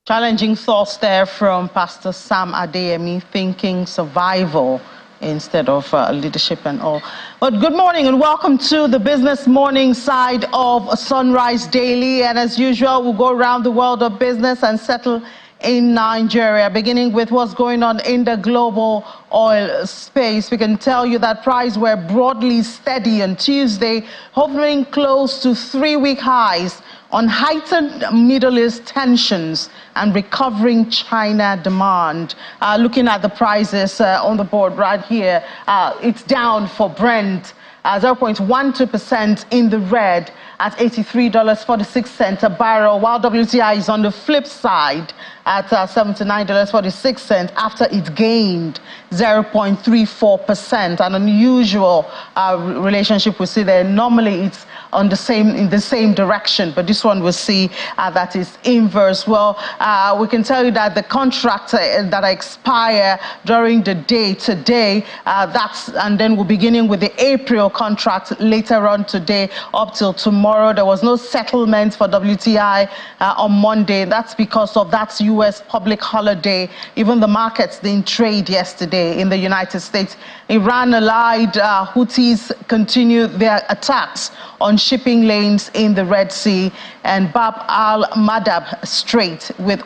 Challenging thoughts there from Pastor Sam Adeyemi, thinking survival instead of leadership and all. But good morning and welcome to the business morning side of Sunrise Daily. And as usual, we'll go around the world of business and settle in Nigeria, beginning with what's going on in the global oil space. We can tell you that prices were broadly steady on Tuesday, hovering close to 3-week highs on heightened Middle East tensions and recovering China demand. Looking at the prices on the board right here, it's down for Brent, 0.12% in the red at $83.46 a barrel, while WTI is on the flip side at $79.46 after it gained 0.34%. An unusual relationship we see there. Normally it's in the same direction, but this one we'll see that is inverse. Well, we can tell you that the contract that expire during the day today, and then we're beginning with the April contract later on today up till tomorrow. There was no settlement for WTI on Monday. That's because of that U.S. public holiday. Even the markets didn't trade yesterday in the United States. Iran-allied Houthis continue their attacks on shipping lanes in the Red Sea and Bab al-Mandab Strait, with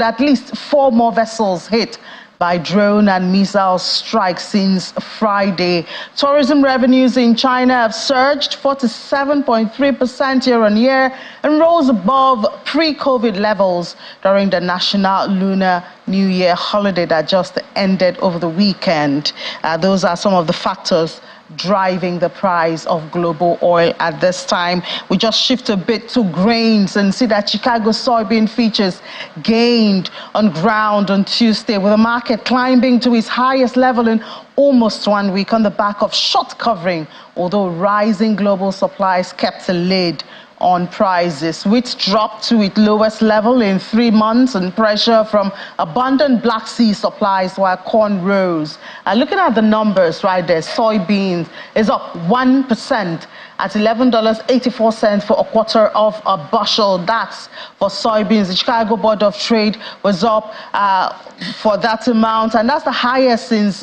at least 4 more vessels hit by drone and missile strikes since Friday. Tourism revenues in China have surged 47.3% year-on-year and rose above pre-COVID levels during the National Lunar New Year holiday that just ended over the weekend. Those are some of the factors driving the price of global oil at this time. We just shift a bit to grains and see that Chicago soybean futures gained on ground on Tuesday, with the market climbing to its highest level in almost 1 week on the back of short covering, although rising global supplies kept a lid on prices. Wheat dropped to its lowest level in 3 months, and pressure from abundant Black Sea supplies, while corn rose. Looking at the numbers right there, soybeans is up 1% at $11.84 for a quarter of a bushel. That's for soybeans. The Chicago Board of Trade was up for that amount, and that's the highest since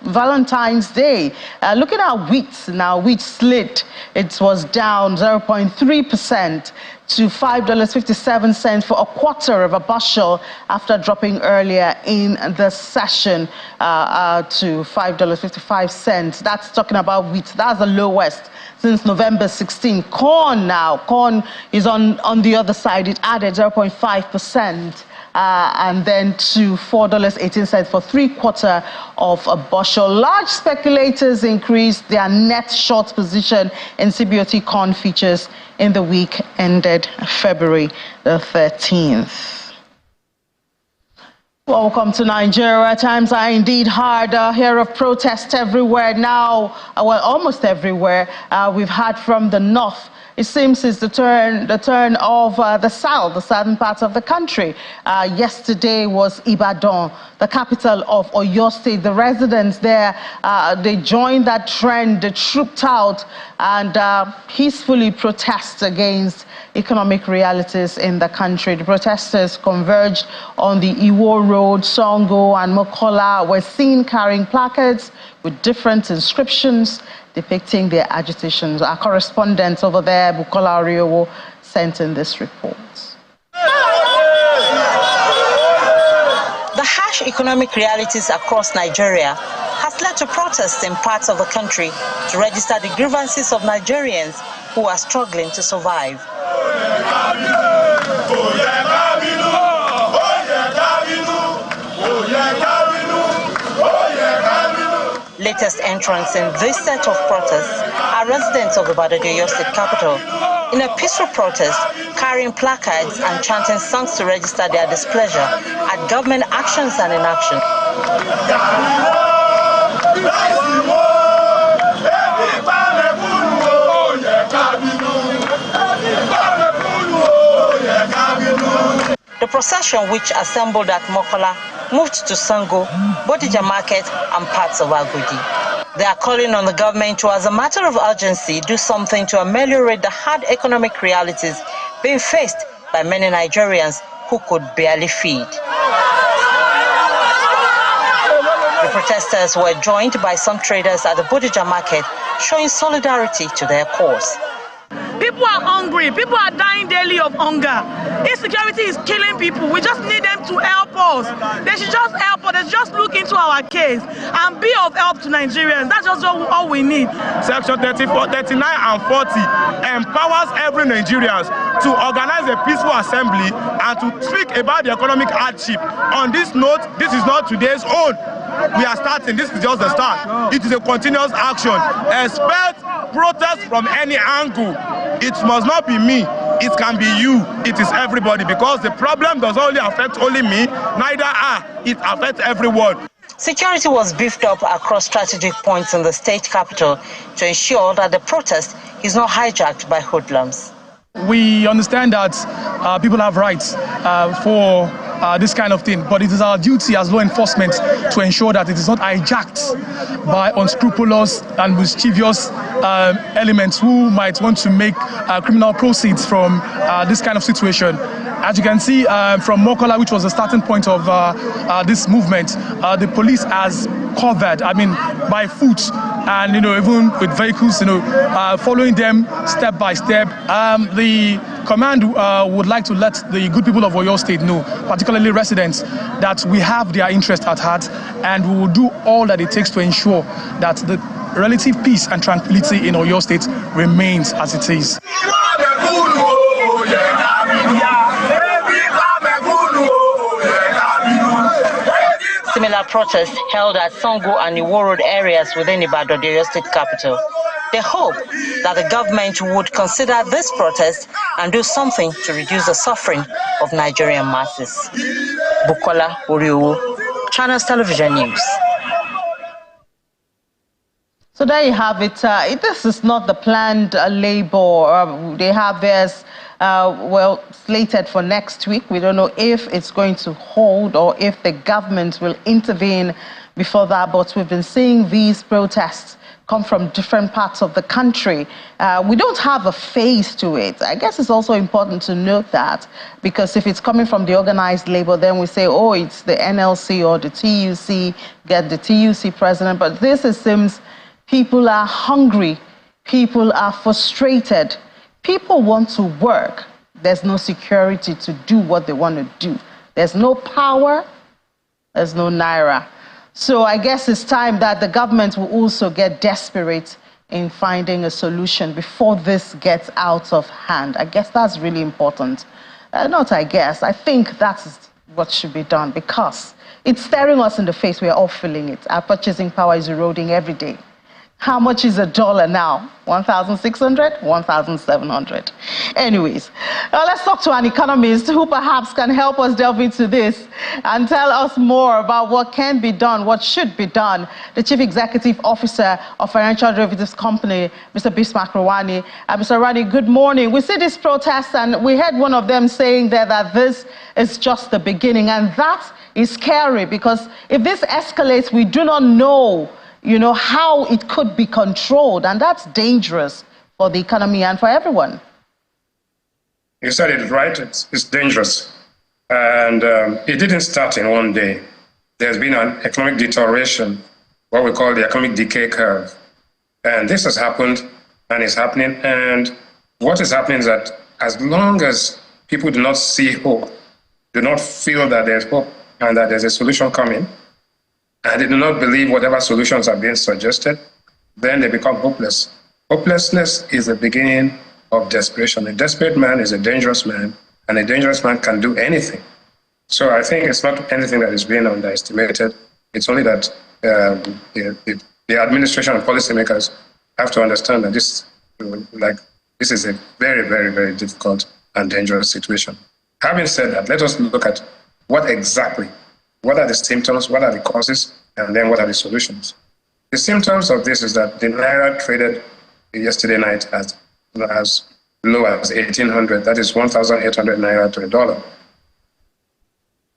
Valentine's Day. Looking at wheat now, wheat slid. It was down 0.3% to $5.57 for a quarter of a bushel after dropping earlier in the session to $5.55. That's talking about wheat. That's the lowest since November 16. Corn now, corn is on the other side. It added 0.5%. And then to $4.18 for 3/4 of a bushel. Large speculators increased their net short position in CBOT corn futures in the week ended February the 13th. Welcome to Nigeria. Times are indeed hard. Hear of protests everywhere now. Well, almost everywhere. We've heard from the north. It seems it's the turn of the southern part of the country. Yesterday was Ibadan, the capital of Oyo State. The residents there, they joined that trend. They trooped out and peacefully protest against economic realities in the country. The protesters converged on the Iwo Road, Songo and Mokola, were seen carrying placards with different inscriptions depicting their agitations. Our correspondent over there, Bukola Oriowo, sent in this report. The harsh economic realities across Nigeria has led to protests in parts of the country to register the grievances of Nigerians who are struggling to survive. Latest entrants in this set of protests are residents of the Oyo State capital. In a peaceful protest, carrying placards and chanting songs to register their displeasure at government actions and inaction. The procession, which assembled at Mokola, moved to Sango, Bodija Market, and parts of Agodi. They are calling on the government to, as a matter of urgency, do something to ameliorate the hard economic realities being faced by many Nigerians who could barely feed. The protesters were joined by some traders at the Bodija market, showing solidarity to their cause. People are hungry. People are dying daily of hunger. Insecurity is killing people. We just need them to help us. They should just help us. They should just look into our case and be of help to Nigerians. That's just all we need. Section 34, 39 and 40 empowers every Nigerian to organize a peaceful assembly and to speak about the economic hardship. On this note, this is not today's own. We are starting. This is just the start. It is a continuous action. Expect protest from any angle. It must not be me. It can be you. It is everybody, because the problem does not only affect only me, neither it affects everyone. Security was beefed up across strategic points in the state capital to ensure that the protest is not hijacked by hoodlums. We understand that people have rights for this kind of thing, but it is our duty as law enforcement to ensure that it is not hijacked by unscrupulous and mischievous elements who might want to make criminal proceeds from this kind of situation. As you can see from Mokola, which was the starting point of this movement, the police has covered, by foot, and even with vehicles, following them step by step. The command would like to let the good people of Oyo State know, particularly residents, that we have their interest at heart, and we will do all that it takes to ensure that the relative peace and tranquility in Oyo State remains as it is. Similar protests held at Songo and Iwo Road areas within Ibadan, the Oyo State capital. They hope that the government would consider this protest and do something to reduce the suffering of Nigerian masses. Bukola Oriowo, Channels Television News. So there you have it. This is not the planned labor. They have theirs slated for next week. We don't know if it's going to hold or if the government will intervene before that. But we've been seeing these protests come from different parts of the country. We don't have a face to it. I guess it's also important to note that, because if it's coming from the organized labor, then we say, oh, it's the NLC or the TUC, get the TUC president. But this seems people are hungry. People are frustrated. People want to work. There's no security to do what they want to do. There's no power. There's no naira. So I guess it's time that the government will also get desperate in finding a solution before this gets out of hand. I guess that's really important. I think that's what should be done, because it's staring us in the face. We are all feeling it. Our purchasing power is eroding every day. How much is $1 now? 1,600, 1,700. Anyways, now let's talk to an economist who perhaps can help us delve into this and tell us more about what can be done, what should be done. The Chief Executive Officer of Financial Derivatives Company, Mr. Bismarck Rewane. Mr. Rewane, good morning. We see this protest, and we heard one of them saying there that this is just the beginning, and that is scary, because if this escalates, we do not know how it could be controlled, and that's dangerous for the economy and for everyone. You said it right, it's dangerous. And it didn't start in one day. There's been an economic deterioration, what we call the economic decay curve. And this has happened and is happening. And what is happening is that as long as people do not see hope, do not feel that there's hope and that there's a solution coming, and they do not believe whatever solutions are being suggested, then they become hopeless. Hopelessness is the beginning of desperation. A desperate man is a dangerous man, and a dangerous man can do anything. So I think it's not anything that is being underestimated. It's only that the administration and policymakers have to understand that this is a very, very, very difficult and dangerous situation. Having said that, let us look at what are the symptoms, what are the causes, and then what are the solutions. The symptoms of this is that the Naira traded yesterday night as low as 1,800, that is 1,800 Naira to $1.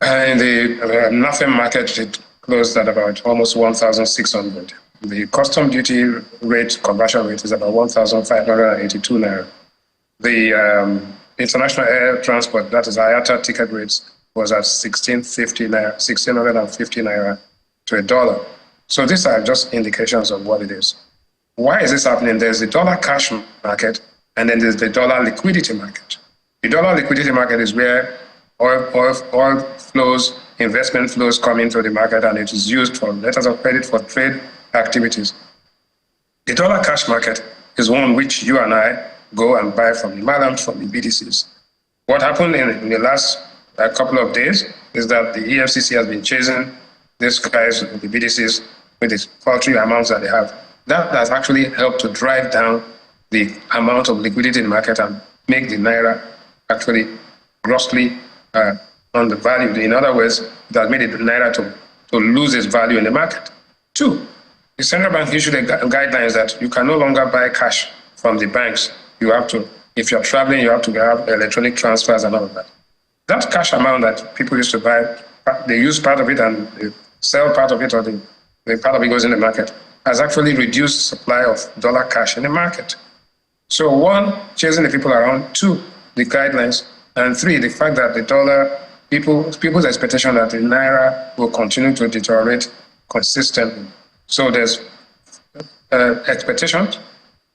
And the NAFEM market, it closed at about almost 1,600. The custom duty rate, conversion rate, is about 1,582 Naira. The international air transport, that is IATA ticket rates, was at 1650 naira, 1650 naira to $1. So these are just indications of what it is. Why is this happening? There's the dollar cash market, and then there's the dollar liquidity market. The dollar liquidity market is where oil flows, investment flows come into the market, and it is used for letters of credit for trade activities. The dollar cash market is one which you and I go and buy from the malams, from the BDCs. What happened in the last couple of days is that the EFCC has been chasing these guys, the BDCs, with the paltry amounts that they have. That has actually helped to drive down the amount of liquidity in the market and make the naira actually grossly undervalued. In other words, it has made the naira to lose its value in the market. 2, the central bank issued a guidelines that you can no longer buy cash from the banks. You have to, if you're traveling, you have to have electronic transfers and all of that. That cash amount that people used to buy, they use part of it and they sell part of it, or the part of it goes in the market, has actually reduced supply of dollar cash in the market. So 1, chasing the people around. 2, the guidelines. And 3, the fact that the dollar, people's expectation that the naira will continue to deteriorate consistently. So there's expectations,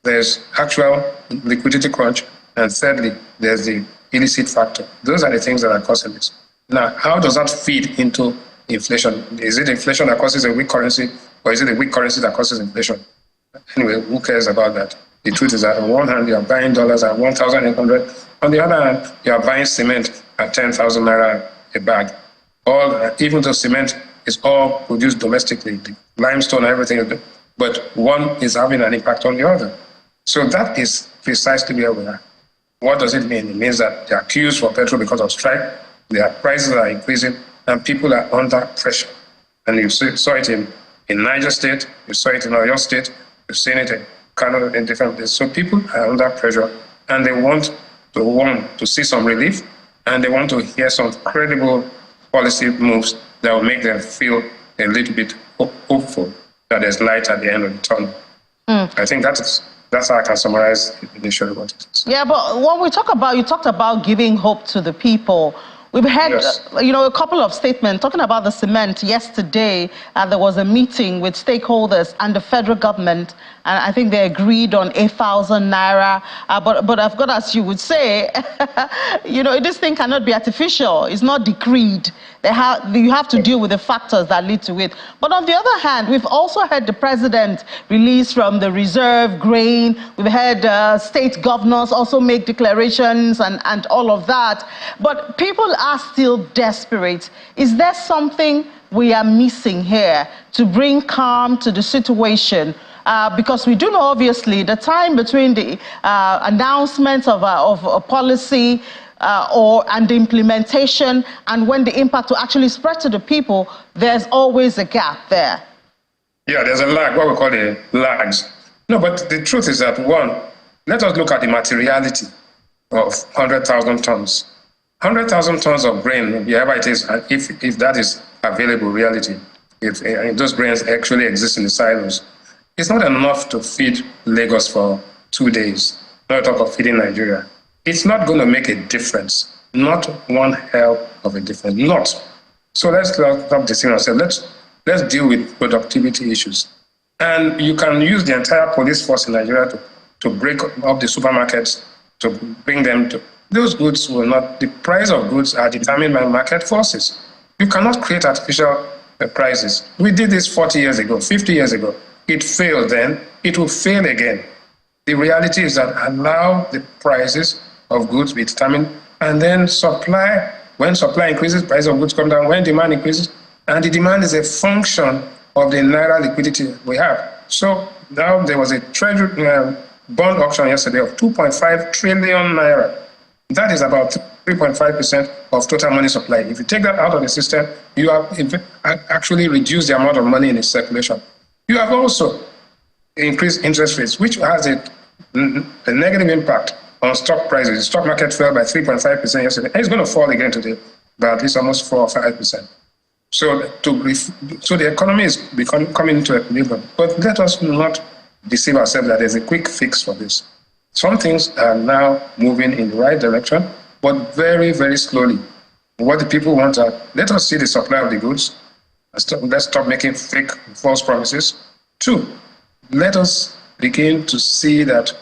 there's actual liquidity crunch, and thirdly, there's the illicit factor. Those are the things that are causing this. Now, how does that feed into inflation? Is it inflation that causes a weak currency, or is it a weak currency that causes inflation? Anyway, who cares about that? The truth is that on one hand, you are buying dollars at 1,800. On the other hand, you are buying cement at 10,000 naira a bag. Even though cement is all produced domestically, the limestone, everything, but one is having an impact on the other. So that is precisely where we are. What does it mean? It means that there are queues for petrol because of strike, their prices are increasing, and people are under pressure. And you saw it in Niger State, you saw it in Oyo State, you've seen it in Canada, in different places. So people are under pressure, and they want to see some relief, and they want to hear some credible policy moves that will make them feel a little bit hopeful that there's light at the end of the tunnel. I think that's how I can summarize initially what it is. Yeah, but when we talk about, you talked about giving hope to the people. We've had, a couple of statements talking about the cement yesterday. There was a meeting with stakeholders and the federal government, and I think they agreed on 8,000 naira. But of course, as you would say, this thing cannot be artificial. It's not decreed. You have to deal with the factors that lead to it. But on the other hand, we've also had the president release from the reserve grain. We've had state governors also make declarations and all of that. But people are still desperate. Is there something we are missing here to bring calm to the situation? Because we do know, obviously, the time between the announcement of a policy and the implementation and when the impact will actually spread to the people, there's always a gap there. Yeah, there's a lag, what we call the lags. No, but the truth is that, 1, let us look at the materiality of 100,000 tons. 100,000 tons of grain, wherever it is, if that is available reality, if those grains actually exist in the silos, it's not enough to feed Lagos for 2 days, not talk of feeding Nigeria. It's not going to make a difference, not one hell of a difference, not. So let's stop deceiving ourselves. Let's deal with productivity issues. And you can use the entire police force in Nigeria to break up the supermarkets, to bring them to... Those goods will not... The price of goods are determined by market forces. You cannot create artificial prices. We did this 40 years ago, 50 years ago. It failed then, it will fail again. The reality is that allow the prices of goods be determined, and then supply, when supply increases, price of goods come down, when demand increases, and the demand is a function of the naira liquidity we have. So now there was a treasury bond auction yesterday of 2.5 trillion naira. That is about 3.5% of total money supply. If you take that out of the system, you have actually reduced the amount of money in its circulation. You have also increased interest rates, which has a negative impact on stock prices. The stock market fell by 3.5% yesterday, and it's going to fall again today by at least almost 4 or 5%. So the economy is coming into equilibrium. But let us not deceive ourselves that there's a quick fix for this. Some things are now moving in the right direction, but very, very slowly. What the people want are, let us see the supply of the goods. Let's stop making fake, false promises. 2, let us begin to see that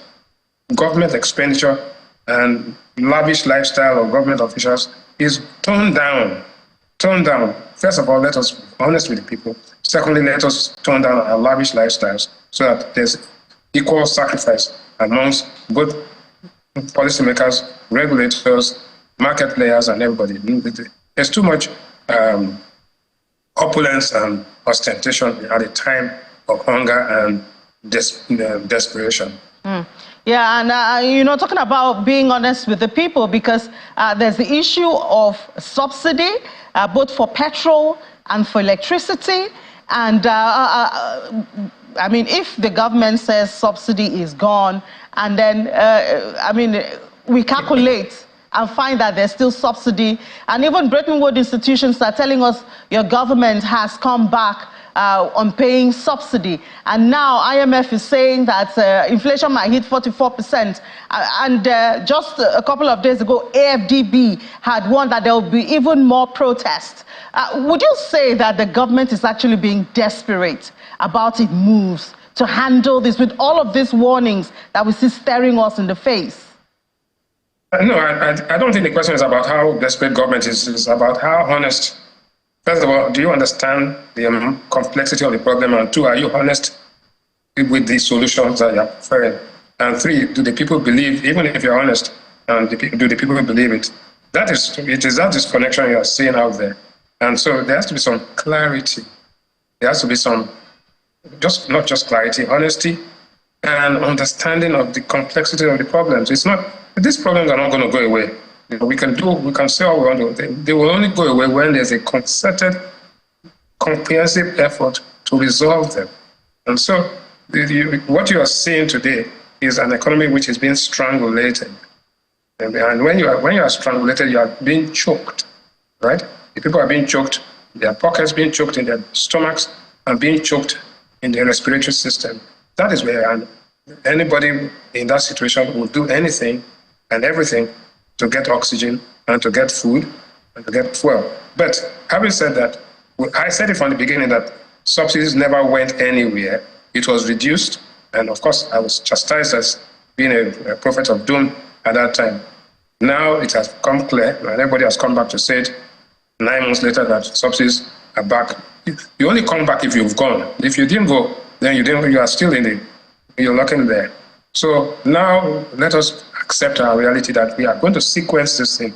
government expenditure and lavish lifestyle of government officials is toned down. Toned down. First of all, let us be honest with the people. Secondly, let us tone down our lavish lifestyles so that there's equal sacrifice amongst both policymakers, regulators, market players, and everybody. There's too much opulence and ostentation at a time of hunger and desperation. Yeah, and talking about being honest with the people, because there's the issue of subsidy, both for petrol and for electricity. And I mean, if the government says subsidy is gone, and then, we calculate and find that there's still subsidy, and even Bretton Woods institutions are telling us your government has come back on paying subsidy. And now IMF is saying that inflation might hit 44%. And just a couple of days ago, AFDB had warned that there will be even more protests. Would you say that the government is actually being desperate about its moves to handle this with all of these warnings that we see staring us in the face? No, I don't think the question is about how desperate government is. It's about how honest. First of all, do you understand the complexity of the problem? And 2, are you honest with the solutions that you're preferring? And 3, do the people believe, even if you're honest, and do the people believe it? It is that disconnection you are seeing out there. And so there has to be some clarity. There has to be some, not just clarity, honesty, and understanding of the complexity of the problems. These problems are not going to go away. We can say all we want to. They will only go away when there's a concerted, comprehensive effort to resolve them. And so what you are seeing today is an economy which is being strangulated. And when you are strangulated, you are being choked, right? The people are being choked, their pockets being choked in their stomachs, and being choked in their respiratory system. That is where anybody in that situation will do anything and everything to get oxygen and to get food and to get fuel. But having said that, I said it from the beginning that subsidies never went anywhere. It was reduced. And of course, I was chastised as being a prophet of doom at that time. Now it has become clear, and everybody has come back to say it 9 months later, that subsidies are back. You only come back if you've gone. If you didn't go, then you are still you're locking there. So now let us accept our reality that we are going to sequence this thing.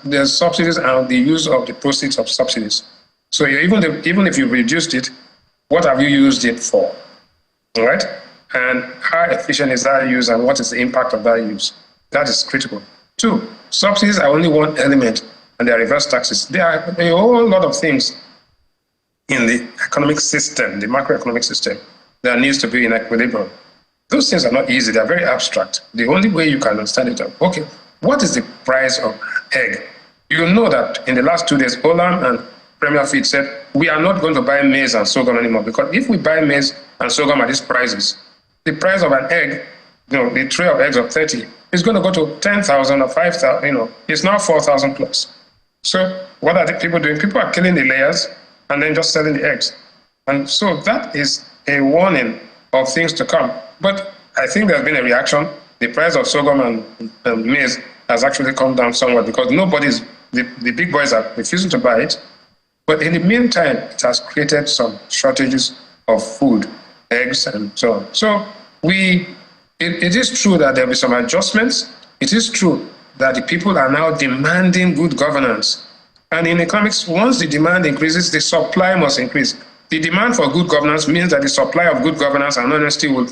There's subsidies and the use of the proceeds of subsidies. So even if you reduced it, what have you used it for? All right? And how efficient is that use and what is the impact of that use? That is critical. 2, subsidies are only one element and they are reverse taxes. There are a whole lot of things in the economic system, the macroeconomic system, that needs to be in equilibrium. Those things are not easy. They're very abstract. The only way you can understand it, okay, what is the price of egg? You know that in the last 2 days, Olam and Premier Feed said, we are not going to buy maize and sorghum anymore, because if we buy maize and sorghum at these prices, the price of an egg, the tray of eggs of 30 is going to go to 10,000 or 5,000, it's now 4,000 plus. So what are the people doing? People are killing the layers and then just selling the eggs. And so that is a warning of things to come. But I think there's been a reaction. The price of sorghum and maize has actually come down somewhat because the big boys are refusing to buy it. But in the meantime, it has created some shortages of food, eggs, and so on. So it is true that there will be some adjustments. It is true that the people are now demanding good governance. And in economics, once the demand increases, the supply must increase. The demand for good governance means that the supply of good governance and honesty will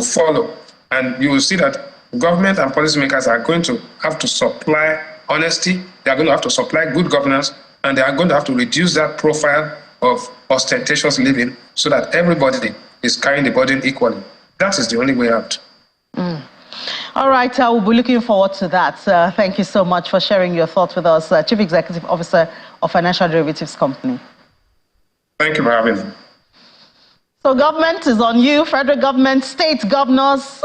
follow. And you will see that government and policymakers are going to have to supply honesty, they are going to have to supply good governance, and they are going to have to reduce that profile of ostentatious living so that everybody is carrying the burden equally. That is the only way out. All right, we'll be looking forward to that. Thank you so much for sharing your thoughts with us, Chief Executive Officer of Financial Derivatives Company. Thank you for having me. So government is on you, federal government, state governors.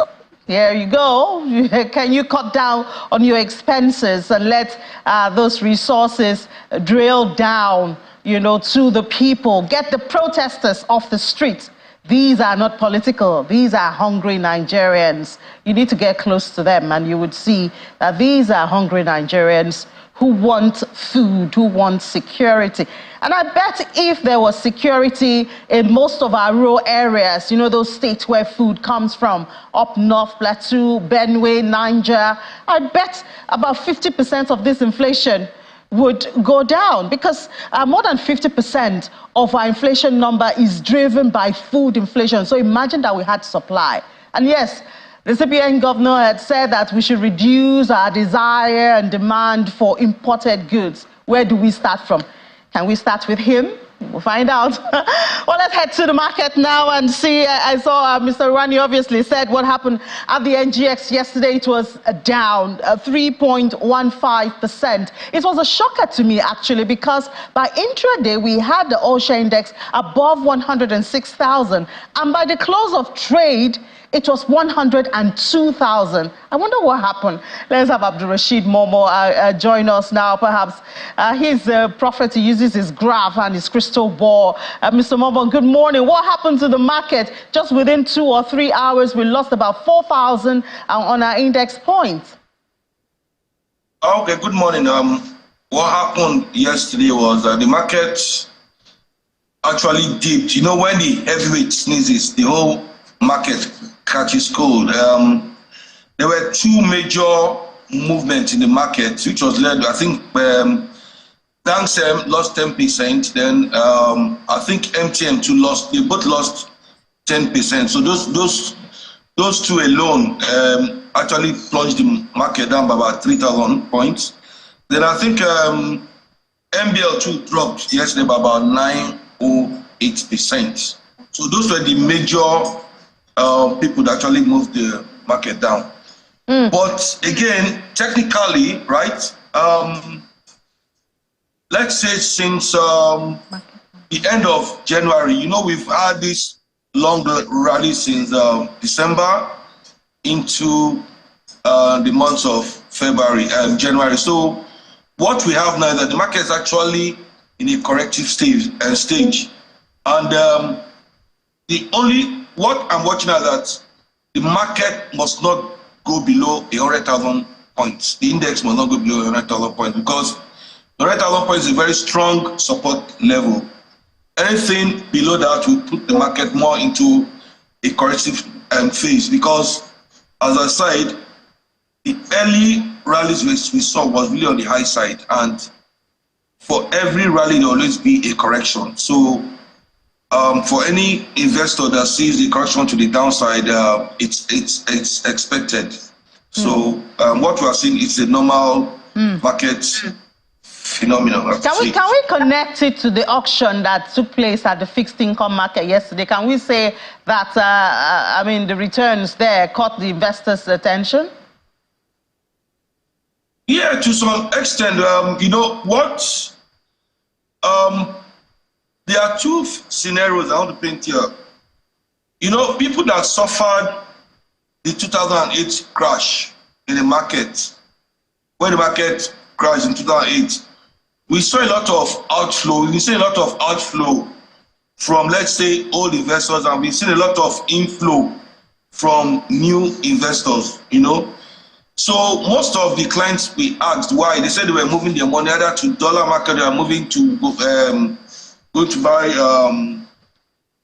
Here you go. Can you cut down on your expenses and let those resources drill down, to the people? Get the protesters off the streets. These are not political. These are hungry Nigerians. You need to get close to them, and you would see that these are hungry Nigerians who want food, who want security. And I bet if there was security in most of our rural areas, those states where food comes from, up north, Plateau, Benue, Niger, I bet about 50% of this inflation would go down, because more than 50% of our inflation number is driven by food inflation. So imagine that we had supply. And yes, the CBN governor had said that we should reduce our desire and demand for imported goods. Where do we start from? Can we start with him? We'll find out. Well, let's head to the market now and see. I saw Mr. Rewane obviously said what happened at the NGX yesterday. It was down 3.15%. It was a shocker to me, actually, because by intraday, we had the all-share index above 106,000. And by the close of trade, it was 102,000. I wonder what happened. Let's have Abdulrasheed Momo join us now, perhaps. He's a prophet. He uses his graph and his crystal ball. Mr. Momo, good morning. What happened to the market? Just within 2 or 3 hours, we lost about 4,000 on our index points. Okay, good morning. What happened yesterday was the market actually dipped. When the heavyweight sneezes, the whole market catches cold. There were two major movements in the market, which was led, I think, Danksem lost 10%, then I think MTM too lost, they both lost 10%. So those two alone actually plunged the market down by about 3,000 points. Then I think MBL2 dropped yesterday by about 9.08%. So those were the major people that actually moved the market down. But again, technically, right, let's say since the end of January, we've had this long rally since December into the months of February and January. So what we have now is that the market is actually in a corrective stage. And what I'm watching at that, the market must not go below 100,000 points. The index must not go below 100,000 points, because 100,000 points is a very strong support level. Anything below that will put the market more into a corrective phase, because, as I said, the early rallies we saw was really on the high side, and for every rally there will always be a correction. So for any investor that sees the correction to the downside, it's expected. So what we are seeing is a normal market phenomenon. Can we connect it to the auction that took place at the fixed income market yesterday? Can we say that the returns there caught the investors' attention? Yeah, to some extent. There are two scenarios I want to paint here. People that suffered the 2008 crash in the market, when the market crashed in 2008, we saw a lot of outflow. We see a lot of outflow from, let's say, old investors, and we've seen a lot of inflow from new investors, So most of the clients we asked why, they said they were moving their money either to dollar market, they are moving to go to buy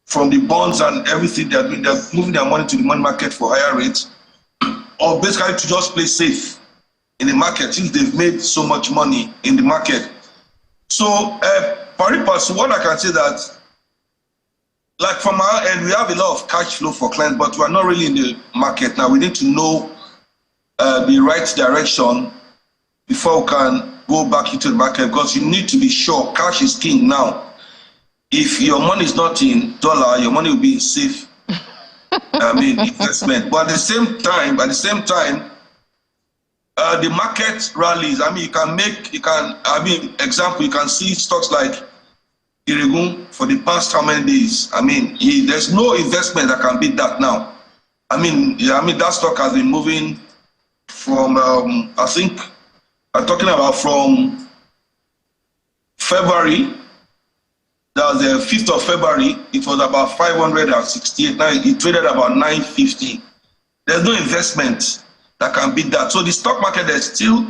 from the bonds and everything. They're moving their money to the money market for higher rates, or basically to just play safe in the market since they've made so much money in the market. So, pari passu, what I can say that, like from our end, we have a lot of cash flow for clients, but we are not really in the market now. We need to know the right direction before we can go back into the market, because you need to be sure cash is king now. If your money is not in dollar, your money will be in safe investment. But at the same time, the market rallies. You can see stocks like Rewane for the past how many days? There's no investment that can beat that now. I mean, that stock has been moving from, I think, I'm talking about from February. That was the 5th of February. It was about 568. Now it traded about 950. There's no investment that can beat that. So the stock market is still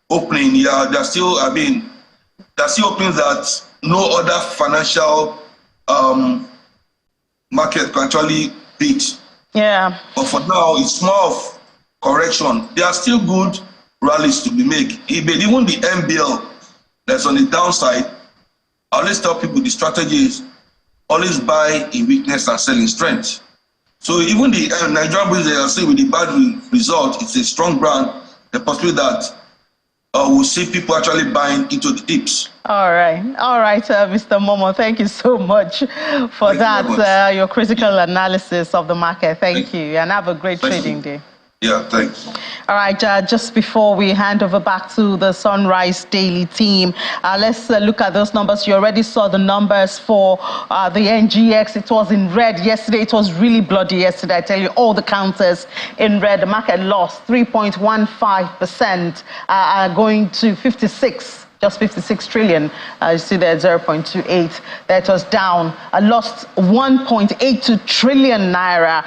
opening. Yeah, there's still opening that no other financial market can actually beat. Yeah. But for now, it's more of correction. There are still good rallies to be made. Even the MBL that's on the downside, I always tell people the strategy is always buy in weakness and sell in strength. So even the Nigerian business, I say with the bad result, it's a strong brand. The possibility that we'll see people actually buying into the dips. All right, Mr. Momo, thank you so much for your critical analysis of the market. Thank you, and have a great trading day. Yeah, thanks. All right, just before we hand over back to the Sunrise Daily team, let's look at those numbers. You already saw the numbers for the NGX. It was in red yesterday. It was really bloody yesterday. I tell you, all the counters in red. The market lost 3.15%, going to 56. Just 56 trillion. You see there 0.28. That was down. Lost 1.82 trillion naira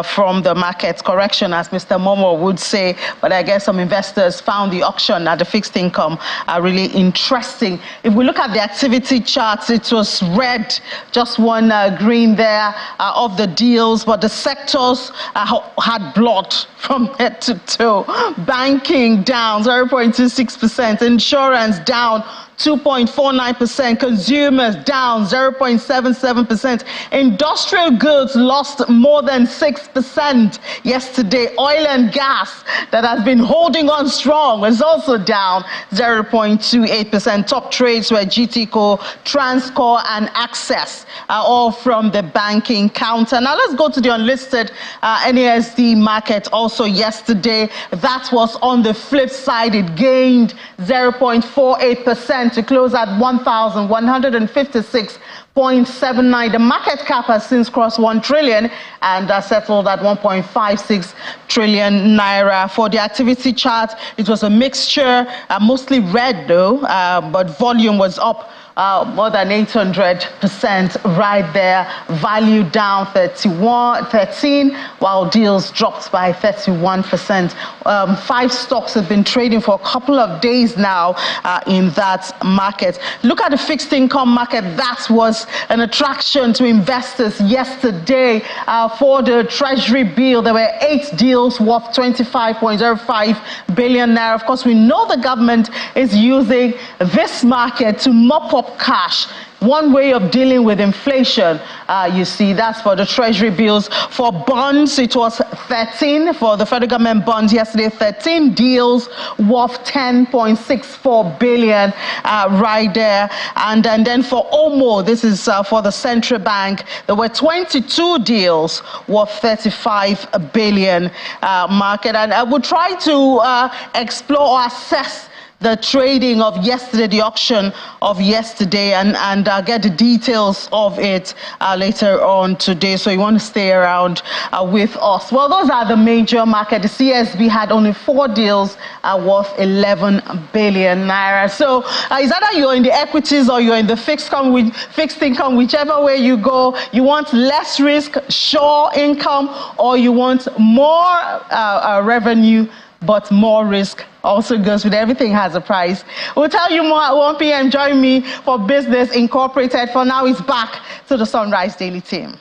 from the market correction, as Mr. Momo would say. But I guess some investors found the auction at the fixed income really interesting. If we look at the activity charts, it was red, just one green there of the deals. But the sectors had blood from head to toe. Banking down 0.26%. Insurance down 2.49%, consumers down 0.77%. Industrial goods lost more than 6% yesterday. Oil and gas, that has been holding on strong, was also down 0.28%. Top trades were GTCO, Transcore, and Access, all from the banking counter. Now let's go to the unlisted NASD market also yesterday. That was on the flip side. It gained 0.48% to close at 1,156.79. The market cap has since crossed 1 trillion and settled at 1.56 trillion naira. For the activity chart, it was a mixture, mostly red though, but volume was up more than 800% right there. Value down 13, while deals dropped by 31%. 5 stocks have been trading for a couple of days now in that market. Look at the fixed income market. That was an attraction to investors yesterday for the Treasury bill. There were 8 deals worth 25.05 billion naira. Of course, we know the government is using this market to mop up cash. One way of dealing with inflation, you see, that's for the Treasury bills. For bonds, it was 13 for the federal government bonds yesterday, 13 deals worth 10.64 billion right there. And then for OMO, this is for the central bank, there were 22 deals worth 35 billion market. And I will try to explore or assess the trading of yesterday, the auction of yesterday, and get the details of it later on today. So you want to stay around with us. Well, those are the major market. The CSB had only 4 deals worth 11 billion naira. So it's either you're in the equities or you're in the fixed income, whichever way you go. You want less risk, sure income, or you want more revenue, but more risk. Also goes with everything has a price. We'll tell you more at 1 p.m. Join me for Business Incorporated. For now, it's back to the Sunrise Daily team.